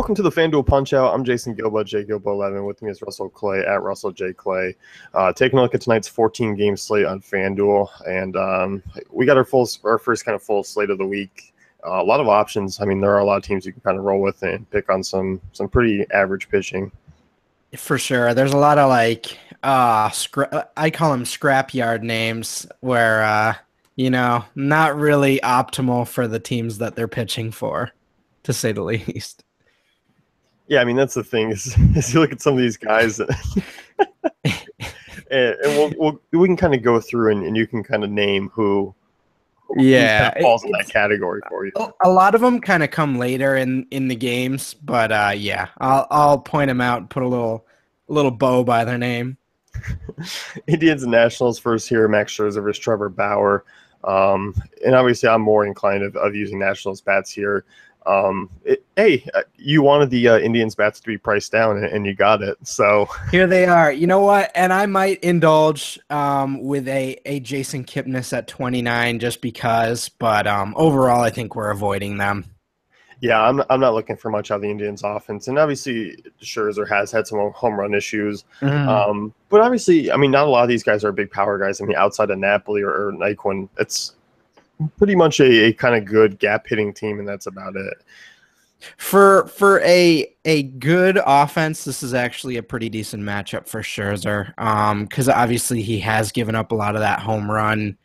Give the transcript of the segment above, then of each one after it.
Welcome to the FanDuel Punch-Out. I'm Jason Gilba, JGilba11. With me is Russell Clay, at Russell J. Clay. Taking a look at tonight's 14-game slate on FanDuel. And we got our first kind of full slate of the week. A lot of options. I mean, there are a lot of teams you can kind of roll with and pick on some pretty average pitching. For sure. There's a lot of I call them scrapyard names where, not really optimal for the teams that they're pitching for, to say the least. Yeah, I mean, that's the thing is you look at some of these guys and we can kind of go through and you can kind of name who kind of falls in that category for you. A lot of them kind of come later in the games, but I'll point them out and put a little bow by their name. Indians and Nationals first here, Max Scherzer versus Trevor Bauer. And obviously I'm more inclined of using Nationals bats here. You wanted the Indians bats to be priced down, and you got it. So here they are. You know what? And I might indulge with a Jason Kipnis at 29 just because. But overall, I think we're avoiding them. Yeah, I'm not looking for much out of the Indians' offense, and obviously Scherzer has had some home run issues. Mm-hmm. But obviously, I mean, not a lot of these guys are big power guys. I mean, outside of Napoli or Naquin, it's pretty much a kind of good gap hitting team, and that's about it. For a good offense, this is actually a pretty decent matchup for Scherzer, because obviously he has given up a lot of that home run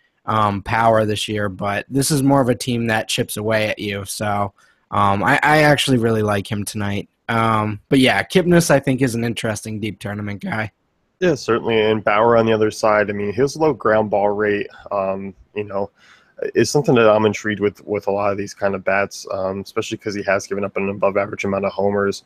power this year, but this is more of a team that chips away at you. So I actually really like him tonight. But yeah, Kipnis I think is an interesting deep tournament guy. Yeah, certainly. And Bauer on the other side, I mean, his low ground ball rate, is something that I'm intrigued with a lot of these kind of bats, especially because he has given up an above average amount of homers.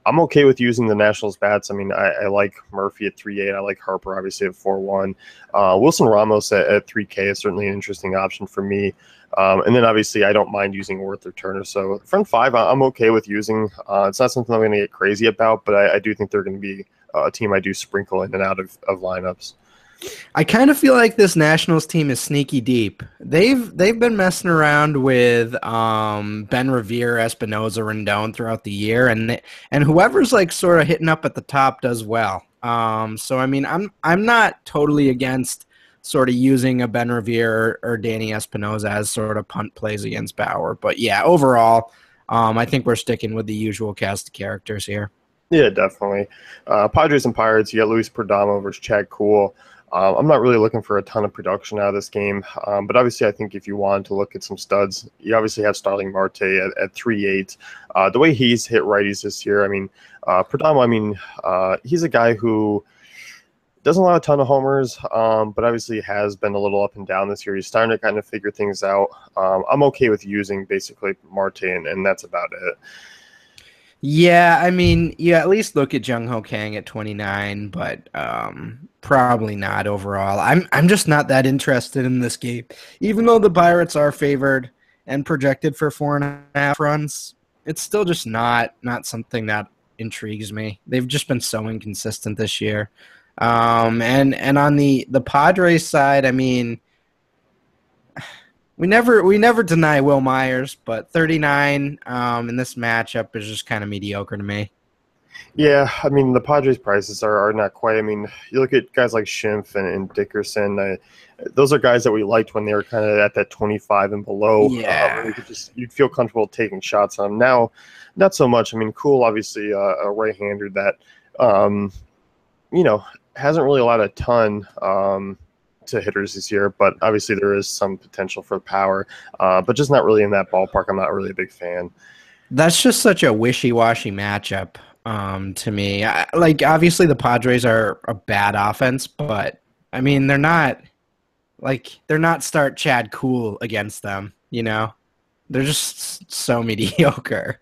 I'm okay with using the Nationals bats. I mean, I like Murphy at 3.8. I like Harper, obviously, at 4.1. Wilson Ramos at 3K is certainly an interesting option for me. And then, obviously, I don't mind using Worth or Turner. So front five, I'm okay with using. It's not something I'm going to get crazy about, but I do think they're going to be a team I do sprinkle in and out of lineups. I kind of feel like this Nationals team is sneaky deep. They've been messing around with Ben Revere, Espinoza, Rendon throughout the year, and whoever's like sort of hitting up at the top does well. So I mean, I'm not totally against sort of using a Ben Revere or Danny Espinoza as sort of punt plays against Bauer, but yeah, overall, I think we're sticking with the usual cast of characters here. Yeah, definitely. Padres and Pirates, you got Luis Perdomo versus Chad Kuhl. I'm not really looking for a ton of production out of this game, but obviously I think if you wanted to look at some studs, you obviously have Starling Marte at 3.8. The way he's hit righties this year, I mean, Perdomo, I mean, he's a guy who doesn't allow a ton of homers, but obviously has been a little up and down this year. He's starting to kind of figure things out. I'm okay with using basically Marte, and that's about it. Yeah, I mean, you at least look at Jung Ho Kang at 29, but probably not overall. I'm just not that interested in this game. Even though the Pirates are favored and projected for 4.5 runs, it's still just not something that intrigues me. They've just been so inconsistent this year. And on the Padres side, I mean, we never deny Will Myers, but 39 in this matchup is just kind of mediocre to me. Yeah, I mean, the Padres' prices are not quite. I mean, you look at guys like Schimpf and Dickerson. Those are guys that we liked when they were kind of at that 25 and below. Yeah. You'd feel comfortable taking shots on them. Now, not so much. I mean, Kuhl, obviously, a right-hander that, hasn't really allowed a ton to hitters this year, but obviously there is some potential for power, but just not really in that ballpark. I'm not really a big fan. That's just such a wishy-washy matchup to me. Obviously the Padres are a bad offense, but I mean they're not start Chad Kuhl against them. They're just so mediocre.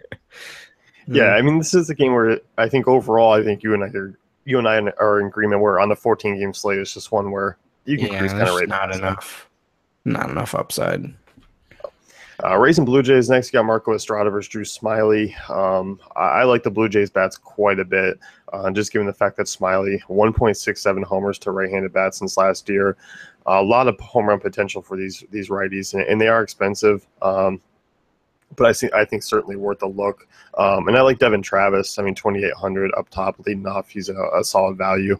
Yeah, I mean this is a game where I think overall, I think you and I are in agreement. Where on the 14-game slate, it's just one where you can cruise kind of right. Not enough upside. Rays and Blue Jays next. You got Marco Estrada versus Drew Smiley. I like the Blue Jays bats quite a bit, just given the fact that Smiley 1.67 homers to right-handed bats since last year. A lot of home run potential for these righties, and they are expensive. But but I think certainly worth a look. And I like Devin Travis. I mean, 2,800 up top, leading off. He's a solid value.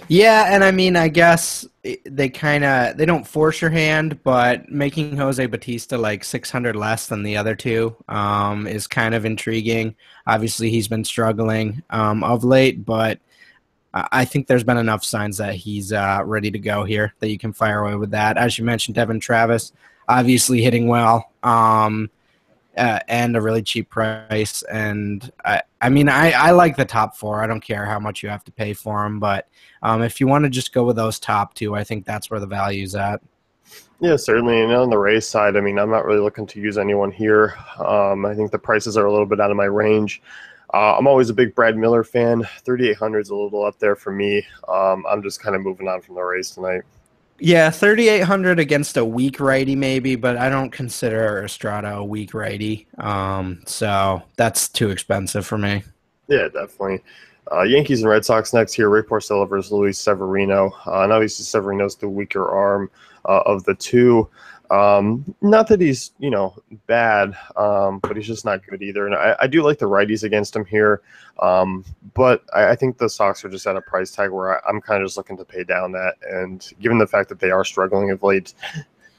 Yeah, and I mean, I guess they they don't force your hand, but making Jose Batista like 600 less than the other two is kind of intriguing. Obviously, he's been struggling of late, but I think there's been enough signs that he's ready to go here that you can fire away with that. As you mentioned, Devin Travis, obviously hitting well. And a really cheap price. And I mean, I like the top four. I don't care how much you have to pay for them, but if you want to just go with those top two, I think that's where the value's at. Yeah, certainly. And on the race side, I mean, I'm not really looking to use anyone here. I think the prices are a little bit out of my range. I'm always a big Brad Miller fan. 3,800 is a little up there for me. I'm just kind of moving on from the race tonight. Yeah, 3,800 against a weak righty maybe, but I don't consider Estrada a weak righty. So that's too expensive for me. Yeah, definitely. Yankees and Red Sox next here. Ray Porcello versus Luis Severino. And obviously Severino's the weaker arm of the two. Not that he's, bad, but he's just not good either. And I do like the righties against him here. But I think the Sox are just at a price tag where I'm kind of just looking to pay down that. And given the fact that they are struggling of late,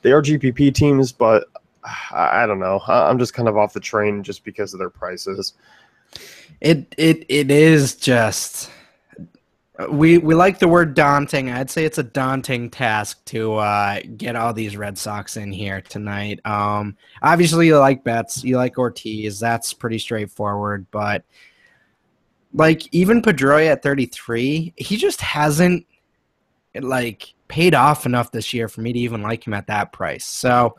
they are GPP teams, but I don't know. I'm just kind of off the train just because of their prices. It is just we like the word daunting. I'd say it's a daunting task to get all these Red Sox in here tonight. Obviously, you like Betts, you like Ortiz. That's pretty straightforward. But like even Pedroia at 33, he just hasn't paid off enough this year for me to even like him at that price. So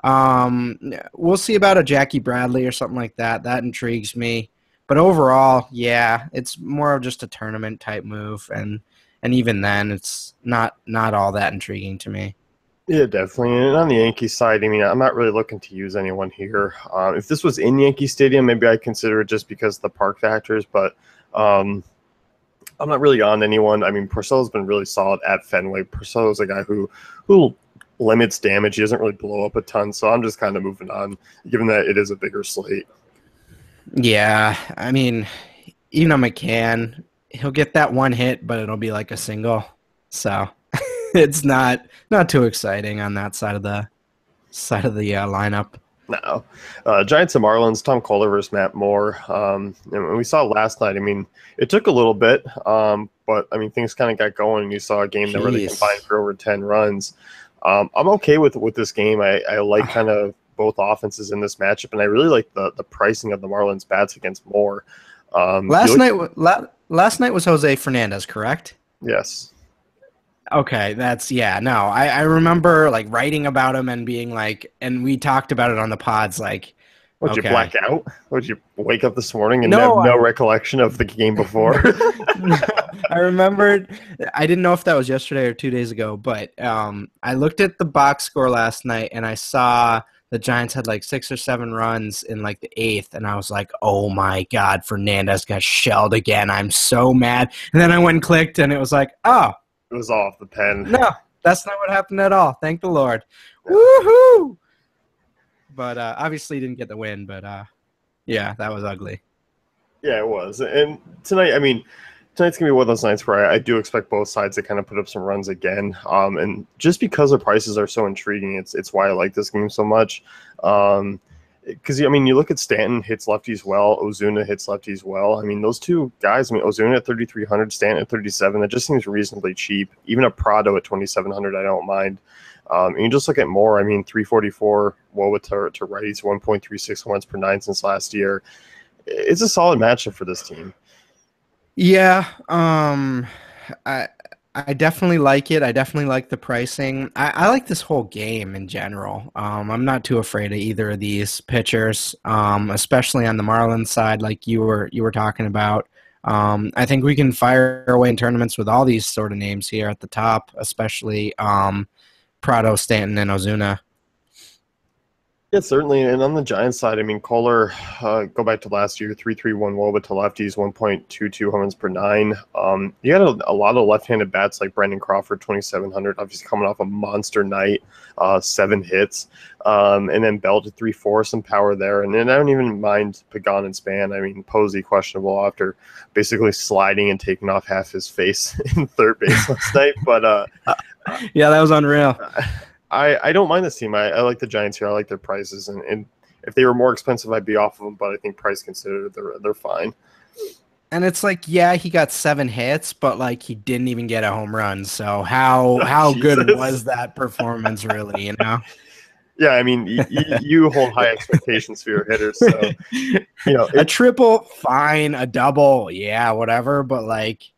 we'll see about a Jackie Bradley or something like that. That intrigues me. But overall, yeah, it's more of just a tournament type move, and even then, it's not all that intriguing to me. Yeah, definitely. And on the Yankees side, I mean, I'm not really looking to use anyone here. If this was in Yankee Stadium, maybe I'd consider it just because of the park factors, but I'm not really on anyone. I mean, Porcello's been really solid at Fenway. Porcello's a guy who limits damage. He doesn't really blow up a ton, so I'm just kind of moving on, given that it is a bigger slate. Yeah, I mean, even on McCann, he'll get that one hit, but it'll be like a single. So it's not too exciting on that side of the lineup. No. Giants and Marlins, Tom Kohler versus Matt Moore. And we saw last night, I mean, it took a little bit, but, I mean, things kind of got going, and you saw a game that really combined for over 10 runs. I'm okay with this game. I like kind of both offenses in this matchup, and I really like the pricing of the Marlins bats against Moore. Last night was Jose Fernandez, correct? Yes. Okay, I remember writing about him and being and we talked about it on the pods. Would you black out? Would you wake up this morning and have no recollection of the game before? I remembered. I didn't know if that was yesterday or 2 days ago, but I looked at the box score last night and I saw the Giants had 6 or 7 runs in the 8th, and I was like, oh my God, Fernandez got shelled again. I'm so mad. And then I went and clicked, and it was oh. It was off the pen. No, that's not what happened at all. Thank the Lord. Woohoo! But obviously didn't get the win, but yeah, that was ugly. Yeah, it was. And tonight, I mean, tonight's going to be one of those nights where I do expect both sides to kind of put up some runs again. And just because the prices are so intriguing, it's why I like this game so much. Because, I mean, you look at Stanton hits lefties well, Ozuna hits lefties well. I mean, those two guys, I mean, Ozuna at 3,300, Stanton at 37, that just seems reasonably cheap. Even a Prado at 2,700, I don't mind. And you just look at Moore, I mean, 344 WOBA to righties, 1.36 runs per 9 since last year. It's a solid matchup for this team. Yeah, I definitely like it. I definitely like the pricing. I like this whole game in general. I'm not too afraid of either of these pitchers, especially on the Marlins side, like you were talking about. I think we can fire away in tournaments with all these sort of names here at the top, especially Prado, Stanton, and Ozuna. Yeah, certainly. And on the Giants side, I mean, Kohler, go back to last year, 3.31 WOBA to lefties, 1.22 home runs per nine. You had a lot of left-handed bats like Brandon Crawford, 2,700, obviously coming off a monster night, 7 hits. And then Bell to 3.4, some power there. And then I don't even mind Pagan and Span. I mean, Posey questionable after basically sliding and taking off half his face in third base last night. But Yeah, that was unreal. I don't mind this team. I like the Giants here. I like their prices, and if they were more expensive, I'd be off of them. But I think price considered, they're fine. And it's like, yeah, he got 7 hits, but like he didn't even get a home run. So how good Jesus. was that performance, really? You know. Yeah, I mean, you hold high expectations for your hitters, so A it. triple, fine. A double, yeah, whatever. But like,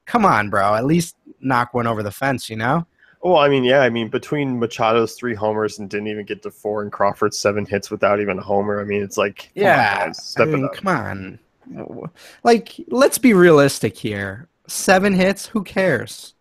come on, bro. At least knock one over the fence, you know? Well, I mean, yeah, I mean, between Machado's 3 homers and didn't even get to four, and Crawford's 7 hits without even a homer. I mean, it's like, come on, Yeah. guys, I step it mean, up. come on. Like, let's be realistic here. 7 hits, who cares?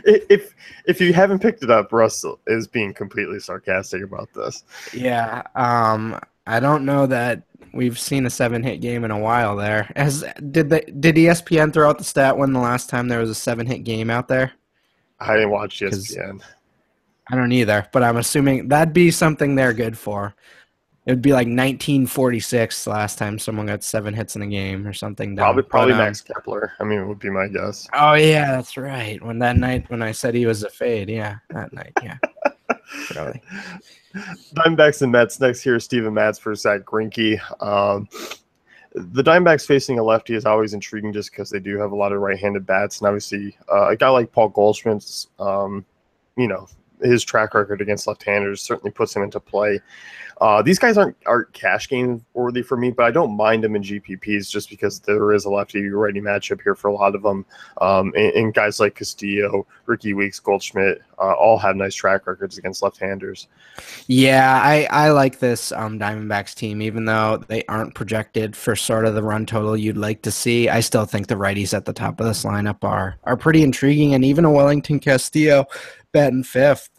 If you haven't picked it up, Russell is being completely sarcastic about this. Yeah. I don't know that we've seen a 7 hit game in a while there. Did ESPN throw out the stat when the last time there was a 7 hit game out there? I didn't watch Because ESPN. I don't either, but I'm assuming that'd be something they're good for. It would be like 1946 last time someone got 7 hits in a game or something Probably dumb. But probably Max Kepler. I mean, it would be my guess. oh yeah, that's right. When that night when I said he was a fade, yeah, that night, yeah, really. Diamondbacks and Mets next here. Steven Matz for Zach Greinke. The Diamondbacks facing a lefty is always intriguing just because they do have a lot of right-handed bats, and obviously a guy like Paul Goldschmidt's, you know, his track record against left-handers certainly puts him into play. These guys aren't cash game worthy for me, but I don't mind them in GPPs just because there is a lefty-righty matchup here for a lot of them. And guys like Castillo, Ricky Weeks, Goldschmidt all have nice track records against left-handers. Yeah, I like this Diamondbacks team, even though they aren't projected for sort of the run total you'd like to see. I still think the righties at the top of this lineup are pretty intriguing, and even a Wellington Castillo batting fifth.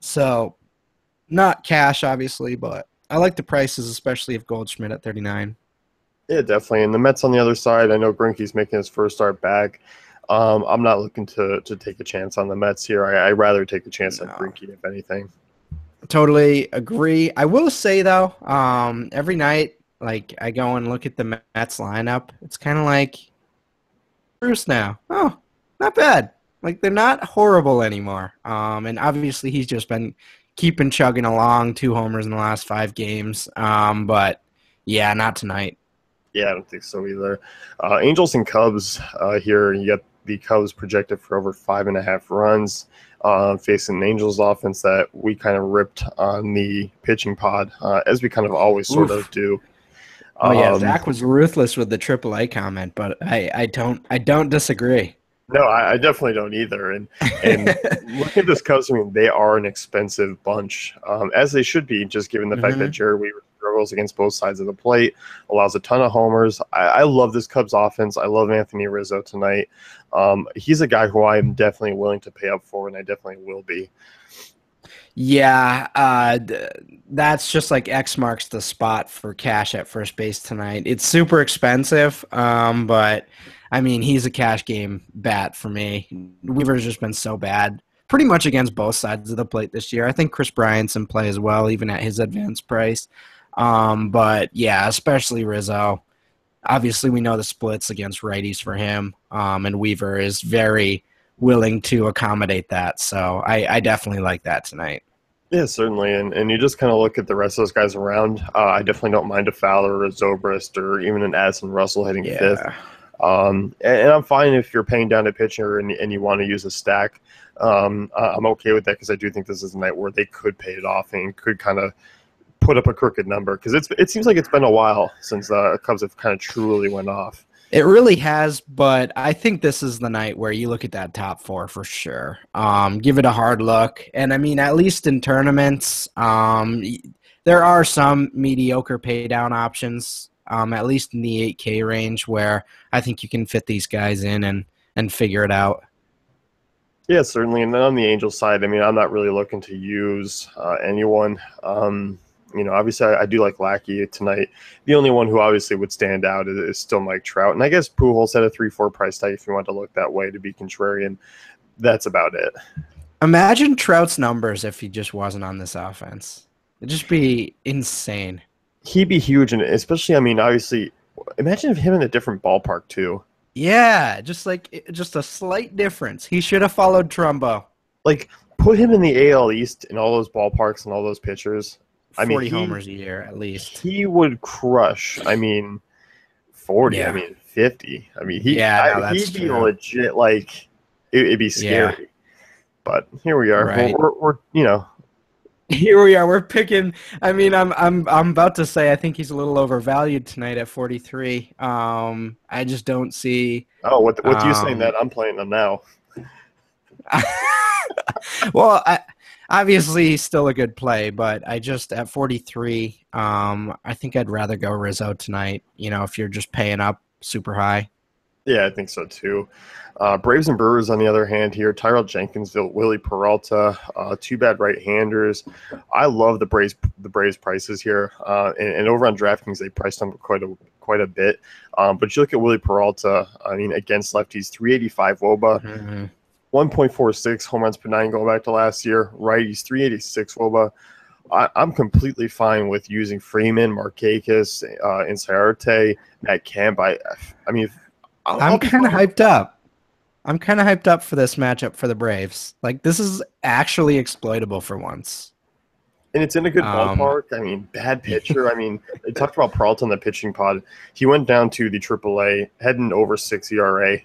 So not cash, obviously, but I like the prices, especially if Goldschmidt at 39. Yeah, definitely. And the Mets on the other side, I know Greinke's making his first start back. I'm not looking to take a chance on the Mets here. I'd rather take a chance on No. Greinke, if anything. Totally agree. I will say though, every night, like I go and look at the Mets lineup, it's kind of like Bruce now. Oh, not bad. Like they're not horrible anymore. And obviously he's just been keeping chugging along, 2 homers in the last 5 games. But yeah, not tonight. Yeah, I don't think so either. Angels and Cubs here. You got the Cubs projected for over 5.5 runs, facing an Angels offense that we kind of ripped on the pitching pod, as we kind of always sort of Oof. do. Oh yeah, Um, Zach was ruthless with the AAA comment, but I don't disagree. no, I definitely don't either. And looking at this Cubs, I mean, they are an expensive bunch, as they should be, just given the fact that Hmm. Jared Weaver struggles against both sides of the plate, allows a ton of homers. I love this Cubs offense. I love Anthony Rizzo tonight. He's a guy who I am definitely willing to pay up for, and I definitely will be. Yeah, that's just like X marks the spot for cash at first base tonight. It's super expensive, but I mean, he's a cash game bat for me. Weaver's just been so bad, pretty much against both sides of the plate this year. I think Chris Bryant's in play as well, even at his advanced price. But yeah, especially Rizzo. Obviously, we know the splits against righties for him, and Weaver is very willing to accommodate that. So I definitely like that tonight. Yeah, certainly. And you just kind of look at the rest of those guys around. I definitely don't mind a Fowler or a Zobrist or even an Addison Russell hitting fifth. Yeah. And I'm fine if you're paying down a pitcher and you want to use a stack. I'm okay with that because I do think this is a night where they could pay it off and could kind of put up a crooked number because it seems like it's been a while since the Cubs have kind of truly went off. It really has, but I think this is the night where you look at that top four for sure. Give it a hard look. And I mean, at least in tournaments, there are some mediocre pay down options, at least in the 8K range, where I think you can fit these guys in and figure it out. Yeah, certainly. And then on the Angels side, I mean, I'm not really looking to use anyone. Obviously, I do like Lackey tonight. The only one who obviously would stand out is still Mike Trout. And I guess Pujols at a 3-4 price tag if you want to look that way to be contrarian. That's about it. Imagine Trout's numbers if he just wasn't on this offense. It'd just be insane. He'd be huge. And especially, I mean, obviously, imagine him in a different ballpark, too. Yeah, just a slight difference. He should have followed Trumbo. Like, put him in the AL East in all those ballparks and all those pitchers. I mean, 40 homers a year at least. he would crush. I mean, 40. I Yeah. mean, 50. I mean, Yeah, no, that's he'd be true. legit. Like, it'd be Yeah, scary. But here we are. right. We're Here we are. We're picking. I mean, I'm about to say I think he's a little overvalued tonight at 43. I just don't see. Oh, what do you saying Um, that I'm playing them now? well, obviously he's still a good play, but I just at 43. I think I'd rather go Rizzo tonight. You know, if you're just paying up super high. Yeah, I think so too. Braves and Brewers, on the other hand, here Tyrell Jenkins, Willie Peralta, two bad right-handers. I love the Braves prices here, and over on DraftKings they priced them quite a bit. But you look at Willie Peralta, I mean, against lefties, 385 WOBA, Mm-hmm. 1.46 home runs per nine going back to last year. Righties, 386 WOBA. I'm completely fine with using Freeman, Markakis, Inciarte, Matt Kemp. I mean, I'm I'll be kind of fine. hyped up. I'm kind of hyped up for this matchup for the Braves. Like this is actually exploitable for once. And it's in a good Um, ballpark. I mean, bad pitcher. I mean, they talked about Peralta in the pitching pod. He went down to the AAA, heading over 6 ERA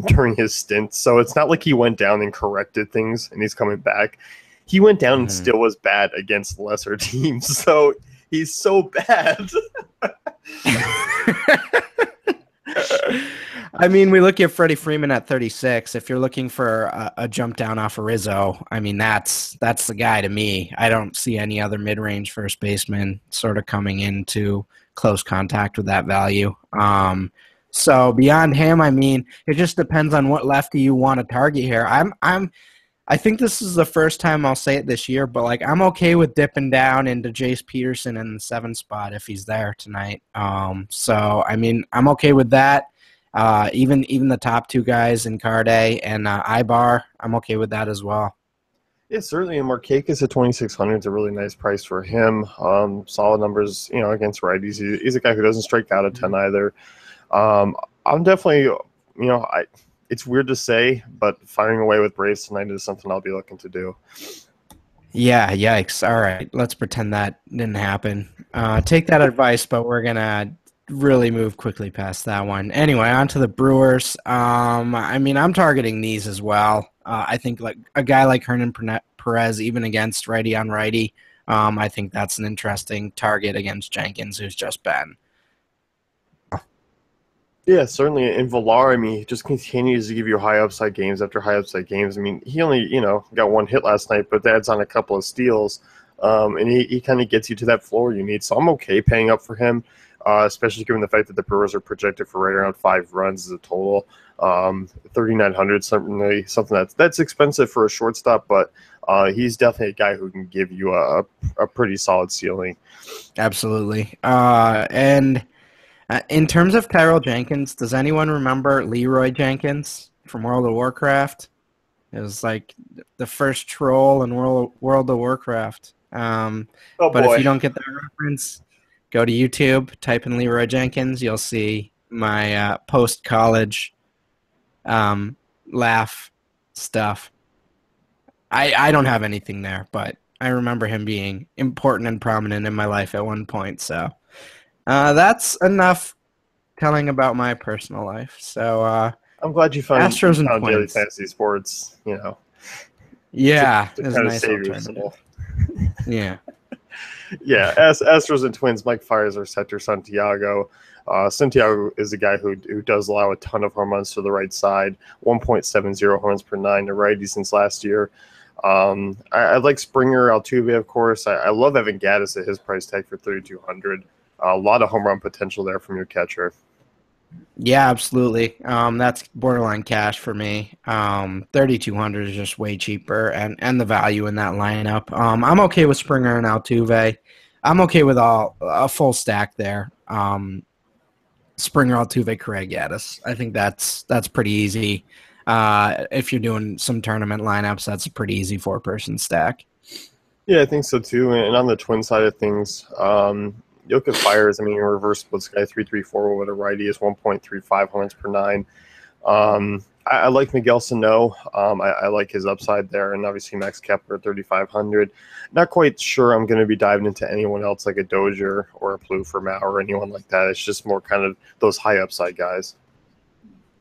during his stint. So it's not like he went down and corrected things and he's coming back. He went down and mhm. still was bad against lesser teams. So he's so bad. I mean, we look at Freddie Freeman at 36. If you're looking for a jump down off of Rizzo, I mean that's the guy to me. I don't see any other mid-range first baseman sort of coming into close contact with that value. So beyond him, I mean, it just depends on what lefty you want to target here. I think this is the first time I'll say it this year, but like I'm okay with dipping down into Jace Peterson in the 7 spot if he's there tonight. So I mean I'm okay with that. Even the top two guys in Carde and Ibar, I'm okay with that as well. Yeah, certainly. And Markakis at 2,600 is a really nice price for him. Solid numbers, against righties. He's a guy who doesn't strike out a ton either. I'm definitely, it's weird to say, but firing away with Braves tonight is something I'll be looking to do. Yeah, yikes. All right, let's pretend that didn't happen. Take that advice, but we're gonna really move quickly past that one. Anyway, on to the Brewers. I mean, I'm targeting these as well. I think like a guy like Hernan Perez, even against righty on righty, I think that's an interesting target against Jenkins, who's just been. Yeah, certainly. And Villar, I mean, he just continues to give you high upside games after high upside games. I mean, he only, got one hit last night, but that's on a couple of steals. And he kind of gets you to that floor you need. So I'm okay paying up for him, especially given the fact that the Brewers are projected for right around 5 runs as a total. 3,900, certainly something that's expensive for a shortstop, but he's definitely a guy who can give you a pretty solid ceiling. Absolutely. And in terms of Tyrell Jenkins, does anyone remember Leroy Jenkins from World of Warcraft? It was like the first troll in World of Warcraft. Oh But if you boy. don't get that reference, go to YouTube, type in Leroy Jenkins. You'll see my post-college laugh stuff. I don't have anything there, but I remember him being important and prominent in my life at one point. So that's enough telling about my personal life. So I'm glad you Astros and found daily Twins. fantasy sports, to, Yeah, to it was a kind of nice save your alternative. soul. Yeah. Yeah, Astros and Twins. Mike fires or Hector Santiago. Santiago is a guy who does allow a ton of home runs to the right side. 1.70 home runs per nine to righty since last year. I like Springer, Altuve, of course. I love Evan Gattis at his price tag for 3,200. A lot of home run potential there from your catcher. Yeah, absolutely. That's borderline cash for me. 3,200 is just way cheaper, and the value in that lineup. I'm okay with Springer and Altuve. I'm okay with a full stack there. Springer, Altuve, Craig Gaddis. I think that's pretty easy. If you're doing some tournament lineups, that's a pretty easy 4-person stack. Yeah, I think so too. And on the twin side of things, Yoka Fires, I mean, reverse splits guy 334 with a righty is 1.35 homers per nine. I like Miguel Sano. I like his upside there, and obviously Max Kepler 3,500. Not quite sure I'm going to be diving into anyone else like a Dozier or a Plouffe or Mao or anyone like that. It's just more kind of those high upside guys.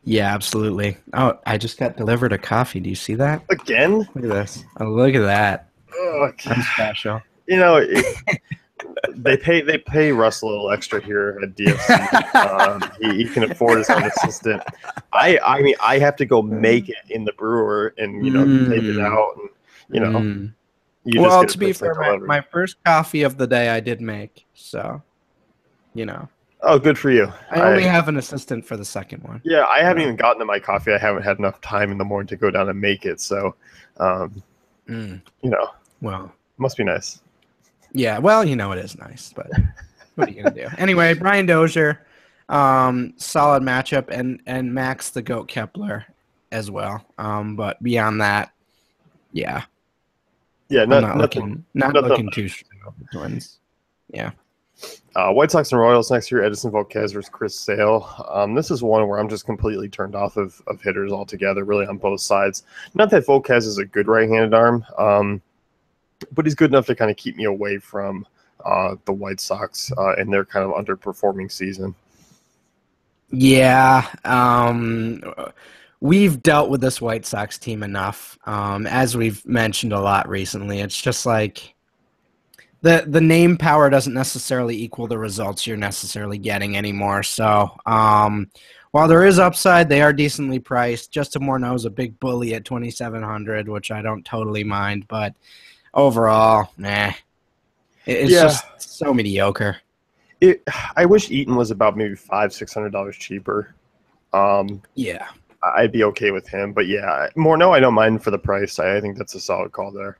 Yeah, absolutely. Oh, I just got delivered a coffee. Do you see that? Again? Look at this. Oh, look at that. Ugh. I'm special. You know, they pay Russ a little extra here at DFC. He can afford his own assistant. I mean I have to go make it in the brewer and take it out and you just Well, get to a be person fair, delivered. my first coffee of the day I did make, so you know. Oh, good for you. I only have an assistant for the second one. Yeah, I haven't So. even gotten to my coffee. I haven't had enough time in the morning to go down and make it. So, um, Well, must be nice. yeah. Well, it is nice, but what are you gonna do? Anyway, Brian Dozier, solid matchup, and Max the Goat Kepler as well. But beyond that, yeah, Yeah, I'm not nothing. looking too strong with the Twins. Yeah. White Sox and Royals next year. Edison Volquez versus Chris Sale. This is one where I'm just completely turned off of hitters altogether, really on both sides. Not that Volquez is a good right-handed arm, but he's good enough to kind of keep me away from the White Sox and their kind of underperforming season. Yeah. We've dealt with this White Sox team enough. As we've mentioned a lot recently, it's just like the name power doesn't necessarily equal the results you're necessarily getting anymore. So while there is upside, they are decently priced. Justin Morneau's a big bully at 2,700, which I don't totally mind, but overall, nah. It's just so mediocre. I wish Eaton was about maybe $500-$600 cheaper. Yeah. I'd be okay with him, but yeah, Morneau I don't mind for the price. I think that's a solid call there.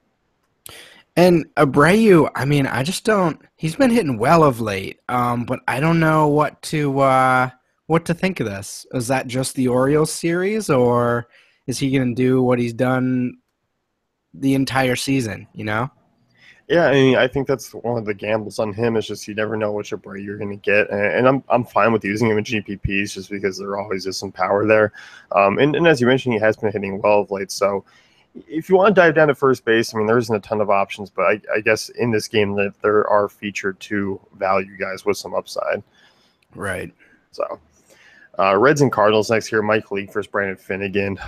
And Abreu, I mean, I just don't. He's been hitting well of late, but I don't know what to think of this. Is that just the Orioles series, or is he going to do what he's done the entire season? Yeah, I mean, I think that's one of the gambles on him is just you never know which Abreu you're going to get, and I'm fine with using him in GPPs just because there always is some power there. And as you mentioned, he has been hitting well of late, so. If you want to dive down to first base, I mean, there isn't a ton of options, but I guess in this game that there are featured two value guys with some upside. Right. So, Reds and Cardinals next year. Mike Leake versus Brandon Finnegan.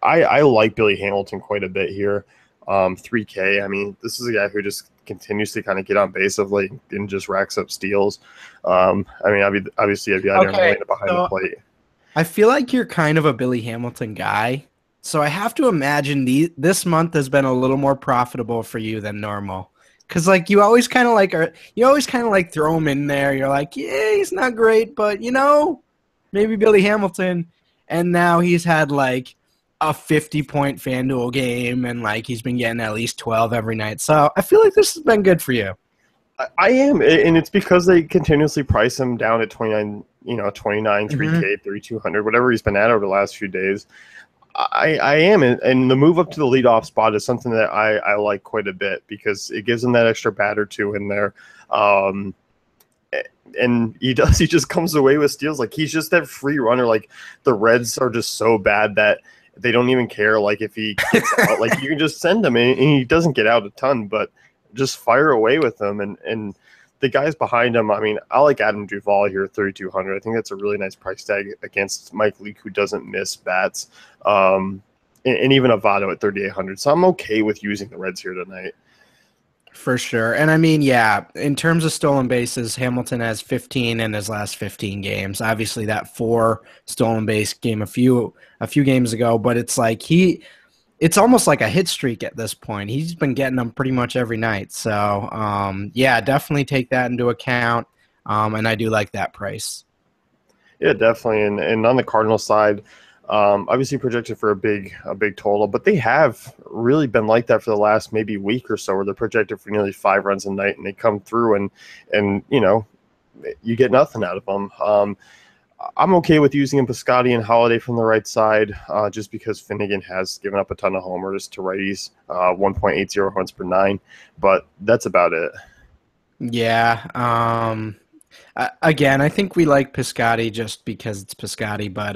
I like Billy Hamilton quite a bit here. 3K. I mean, this is a guy who just continues to kind of get on base of late and just racks up steals. I mean, obviously, I'd be out there behind the plate. I feel like you're kind of a Billy Hamilton guy. So I have to imagine this month has been a little more profitable for you than normal, because like you always kind of like throw him in there. You're like, yeah, he's not great, but maybe Billy Hamilton, and now he's had like a 50-point FanDuel game, and like he's been getting at least 12 every night. So I feel like this has been good for you. I am, and it's because they continuously price him down at 29, 3K, 3,200, whatever he's been at over the last few days. I am, and the move up to the leadoff spot is something that I like quite a bit because it gives him that extra bat or two in there. And he just comes away with steals. Like he's just that free runner. Like the Reds are just so bad that they don't even care. Like if he gets out, like you can just send him and he doesn't get out a ton, but just fire away with them. And the guys behind him, I mean, I like Adam Duvall here, 3,200. I think that's a really nice price tag against Mike Leake, who doesn't miss bats, and even Avado at 3,800. So I'm okay with using the Reds here tonight. For sure. And I mean, yeah, in terms of stolen bases, Hamilton has 15 in his last 15 games. Obviously, that 4 stolen base game a few games ago, but it's like it's almost like a hit streak at this point. He's been getting them pretty much every night. So, yeah, definitely take that into account. And I do like that price. Yeah, definitely. And on the Cardinals side, obviously projected for a big total, but they have really been like that for the last maybe week or so, where they're projected for nearly 5 runs a night, and they come through and you get nothing out of them. I'm okay with using Piscotty and Holiday from the right side, just because Finnegan has given up a ton of homers to righties, 1.80 runs per nine, but that's about it. Yeah. Again, I think we like Piscotty just because it's Piscotty, but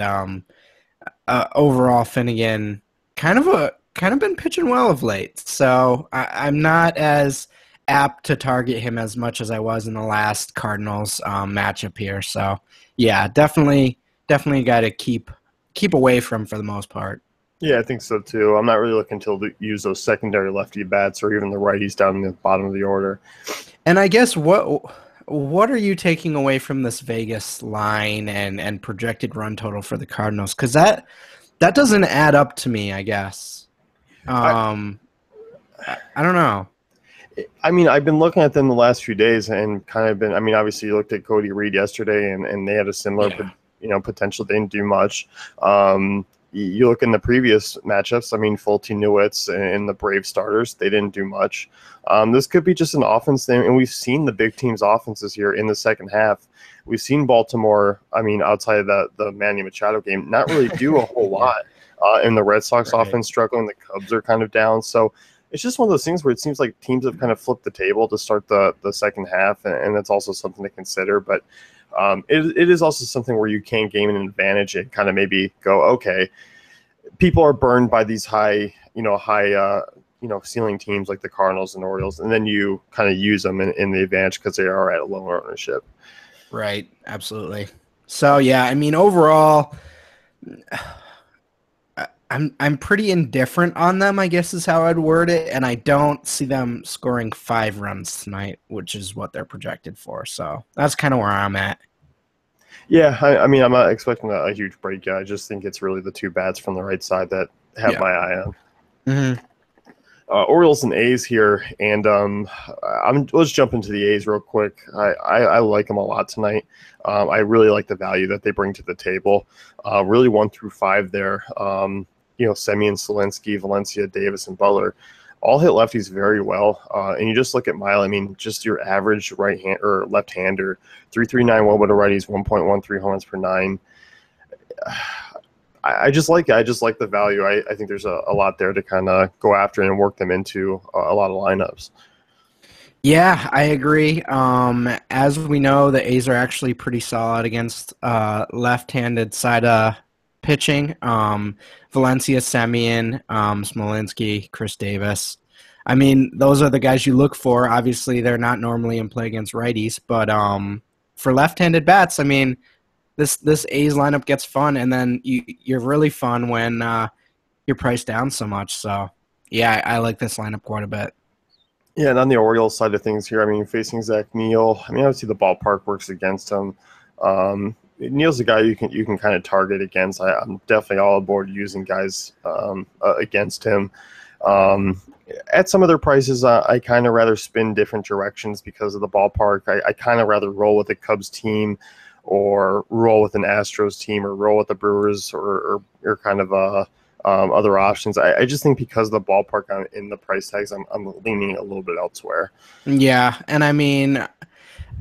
overall Finnegan kind of been pitching well of late. So I'm not as apt to target him as much as I was in the last Cardinals matchup here. So yeah, definitely a guy to keep away from for the most part. Yeah, I think so too. I'm not really looking to use those secondary lefty bats or even the righties down in the bottom of the order. And I guess what are you taking away from this Vegas line and projected run total for the Cardinals? Because that doesn't add up to me, I guess. I, Um, I don't know. I mean, I've been looking at them the last few days and kind of been. I mean, obviously, you looked at Cody Reed yesterday, and they had a similar, Yeah. potential. They didn't do much. You look in the previous matchups. I mean, Fulte, Newitz, and the Brave starters, they didn't do much. This could be just an offense thing, and we've seen the big teams' offenses here in the second half. We've seen Baltimore. I mean, outside of the Manny Machado game, not really do a whole Yeah. lot. And the Red Sox Right. offense struggling. The Cubs are kind of down. So it's just one of those things where it seems like teams have kind of flipped the table to start the second half, and that's also something to consider. But it is also something where you can gain an advantage and kind of maybe go, okay, people are burned by these high ceiling teams like the Cardinals and Orioles, and then you kind of use them in the advantage because they are at a lower ownership. Right. Absolutely. So yeah, I mean overall, I'm pretty indifferent on them, I guess is how I'd word it, and I don't see them scoring 5 runs tonight, which is what they're projected for. So that's kind of where I'm at. Yeah, I mean, I'm not expecting a huge break yet. I just think it's really the two bats from the right side that have Yeah. my eye on. Hmm. Orioles and A's here, and let's jump into the A's real quick. I like them a lot tonight. I really like the value that they bring to the table. Really 1 through 5 there. Semien, Selinsky, Valencia, Davis, and Butler all hit lefties very well. And you just look at Mile. I mean, just your average right hand or left hander, 3.39 WOBA to righties, 1.13 homers per nine. I just like it. I just like the value. I think there's a lot there to kind of go after and work them into a lot of lineups. Yeah, I agree. As we know, the A's are actually pretty solid against left-handed side pitching. Valencia, Semien, Smolinski, Chris Davis. I mean, those are the guys you look for. Obviously, they're not normally in play against righties, but for left-handed bats, I mean, this A's lineup gets fun, and then you're really fun when you're priced down so much. So, yeah, I like this lineup quite a bit. Yeah, and on the Orioles side of things here, I mean, facing Zach Neal, I mean, obviously the ballpark works against him. Neal's a guy you can kind of target against. I'm definitely all aboard using guys against him. Um, at some of their prices, I kind of rather spin different directions because of the ballpark. I kind of rather roll with the Cubs team or roll with an Astros team or roll with the Brewers or kind of other options. I just think because of the ballpark in the price tags, I'm leaning a little bit elsewhere. Yeah, and I mean,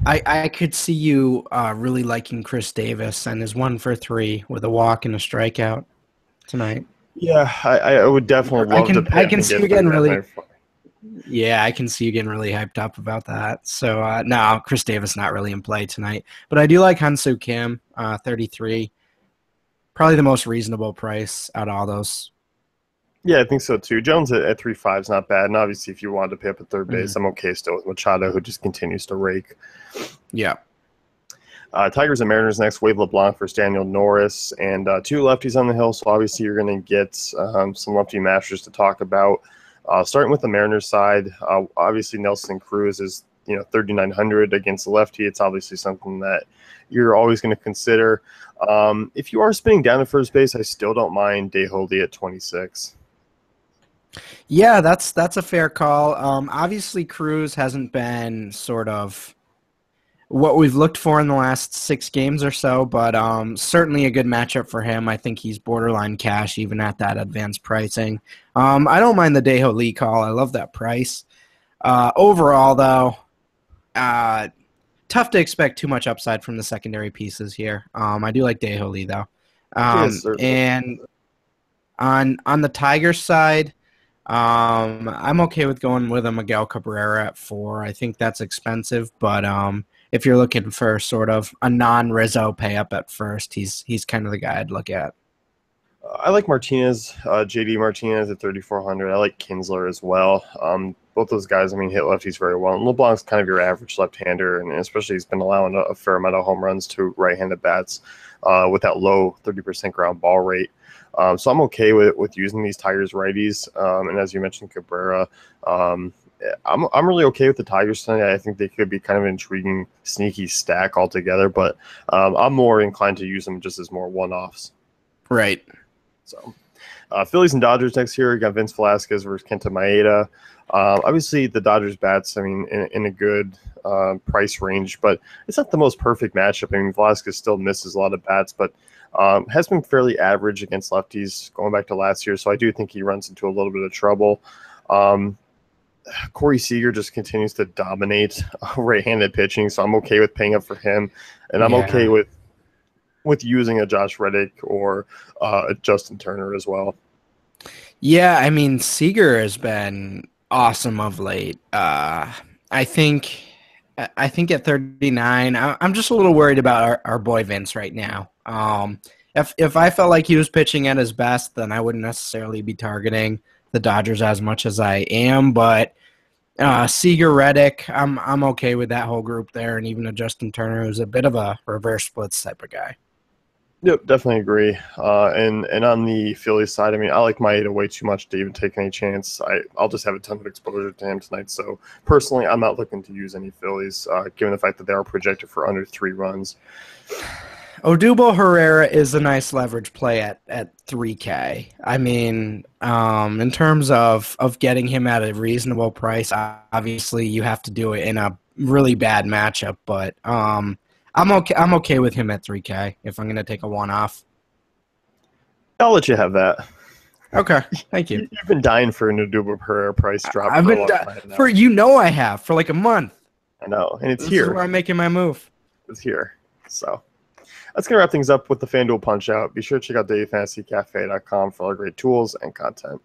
I could see you really liking Chris Davis and his 1 for 3 with a walk and a strikeout tonight. Yeah, I would definitely I love to can pay I him can to see get you getting really 3.95. yeah I can see you getting really hyped up about that. So no, Chris Davis not really in play tonight, but I do like Hansu Kim, 33, probably the most reasonable price out of all those. Yeah, I think so too. Jones at 3.5 is not bad, and obviously if you wanted to pay up at third Mhm. base, I'm okay still with Machado, who just continues to rake. Yeah. Tigers and Mariners next. Wade LeBlanc versus Daniel Norris, and two lefties on the hill. So obviously you're going to get some lefty masters to talk about. Starting with the Mariners side, obviously Nelson Cruz is 3,900 against the lefty. It's obviously something that you're always going to consider. If you are spinning down to first base, I still don't mind Day at 26. Yeah, that's a fair call. Obviously Cruz hasn't been sort of what we've looked for in the last 6 games or so, but certainly a good matchup for him. I think he's borderline cash even at that advanced pricing. I don't mind the Daeho Lee call. I love that price. Overall, though, tough to expect too much upside from the secondary pieces here. I do like Daeho Lee, though. Yes, certainly. And on the Tigers side, I'm okay with going with a Miguel Cabrera at 4. I think that's expensive, but if you're looking for sort of a non-Rizzo pay up at first, he's kind of the guy I'd look at. I like Martinez, JD Martinez at 3,400. I like Kinsler as well. Both those guys, I mean, hit lefties very well. And LeBlanc's kind of your average left-hander, and especially he's been allowing a fair amount of home runs to right-handed bats with that low 30% ground ball rate. So I'm okay with using these Tigers righties. And as you mentioned, Cabrera, I'm really okay with the Tigers tonight. I think they could be kind of an intriguing, sneaky stack altogether, but I'm more inclined to use them just as more one-offs. Right. So, Phillies and Dodgers next year. We got Vince Velasquez versus Kenta Maeda. Obviously, the Dodgers bats, I mean, in a good price range, but it's not the most perfect matchup. I mean, Velasquez still misses a lot of bats, but has been fairly average against lefties going back to last year. So I do think he runs into a little bit of trouble. Corey Seager just continues to dominate right-handed pitching, so I'm okay with paying up for him, and I'm okay with using a Josh Reddick or a Justin Turner as well. Yeah, I mean, Seager has been awesome of late. I think at 39, I'm just a little worried about our boy Vince right now. If I felt like he was pitching at his best, then I wouldn't necessarily be targeting the Dodgers as much as I am. But Seager, Reddick, I'm okay with that whole group there, and even a Justin Turner, who's a bit of a reverse splits type of guy. Yep, definitely agree. And on the Phillies side, I mean, I like Maeda way too much to even take any chance. I'll just have a ton of exposure to him tonight. So personally, I'm not looking to use any Phillies, given the fact that they are projected for under 3 runs. Odubel Herrera is a nice leverage play at 3K. I mean, in terms of getting him at a reasonable price, obviously you have to do it in a really bad matchup, but I'm okay with him at 3K if I'm going to take a one-off. I'll let you have that. Okay, thank you. You've been dying for an Odubel Herrera price drop. I've been I have for like a month. I know, and it's This here. is where I'm making my move. It's here. So that's going to wrap things up with the FanDuel Punch Out. Be sure to check out dailyfantasycafe.com for all great tools and content.